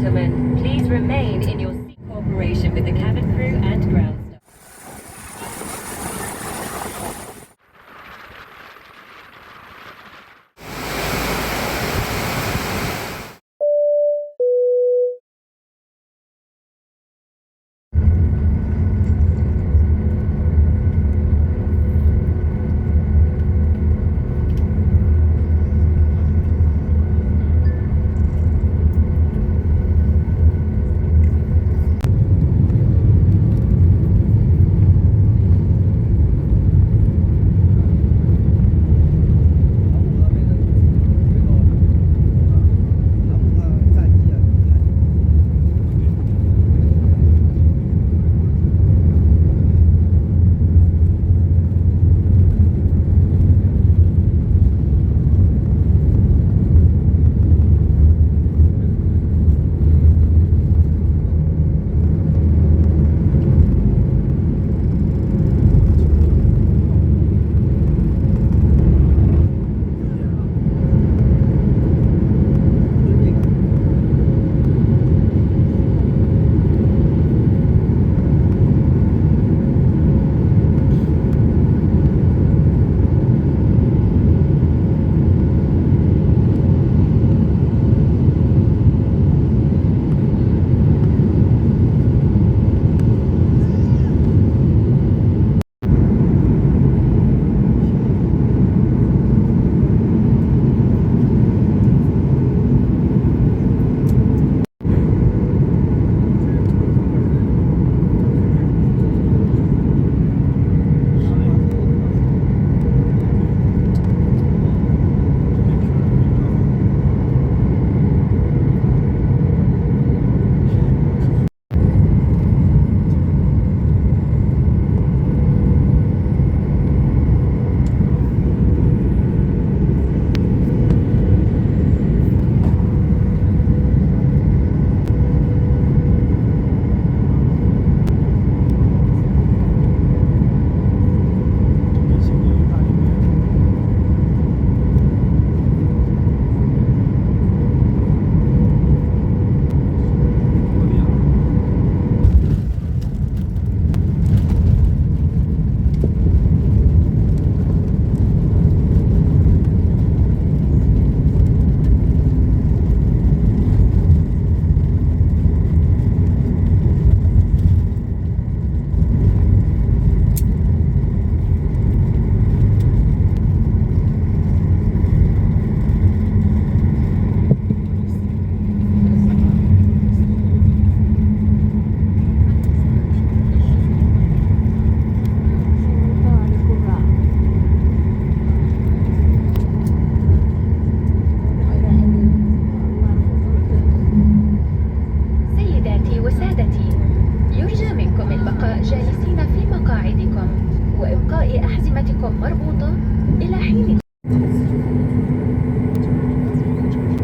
gentlemen, please remain in your seat. Cooperation with the cabin crew and ground staff.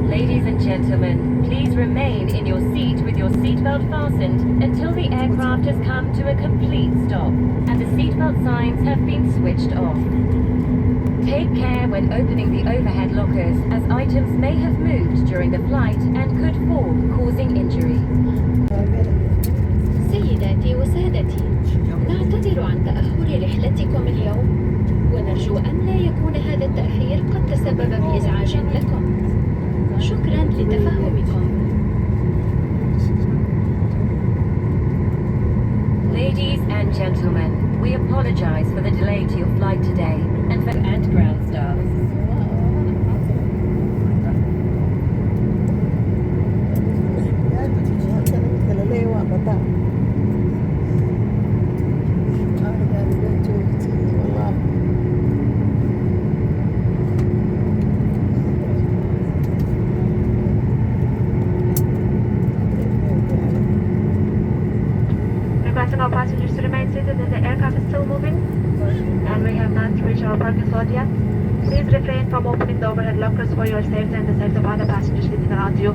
Ladies and gentlemen, please remain in your seat with your seatbelt fastened until the aircraft has come to a complete stop and the seatbelt signs have been switched off. Take care when opening the overhead lockers, as items may have moved during the flight and could fall, causing injury. سيداتي وسادتي، نعتذر عن تأخر رحلتكم اليوم، ونرجو أن لا يكون هذا التأخير قد تسبب بإزعاج لكم. شكراً لتفهمكم. Ladies and gentlemen, we apologize for the delay to your flight today and ground staff. Requesting all passengers to remain seated as the aircraft is still moving and we have not reached our parking slot yet. Please refrain from opening the overhead lockers for your safety and the safety of other passengers sitting around you.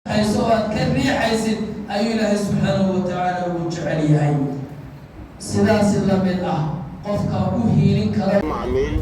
حيث أتكري حيث أي الله سبحانه وتعالى وجعل يهي سلاس من قفك أهيل كلام معمل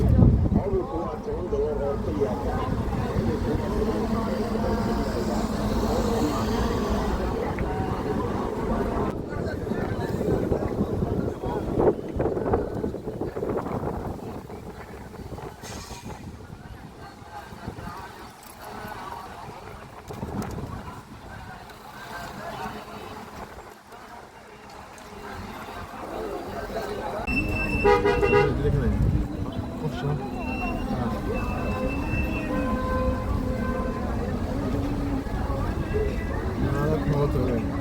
Nada como otro,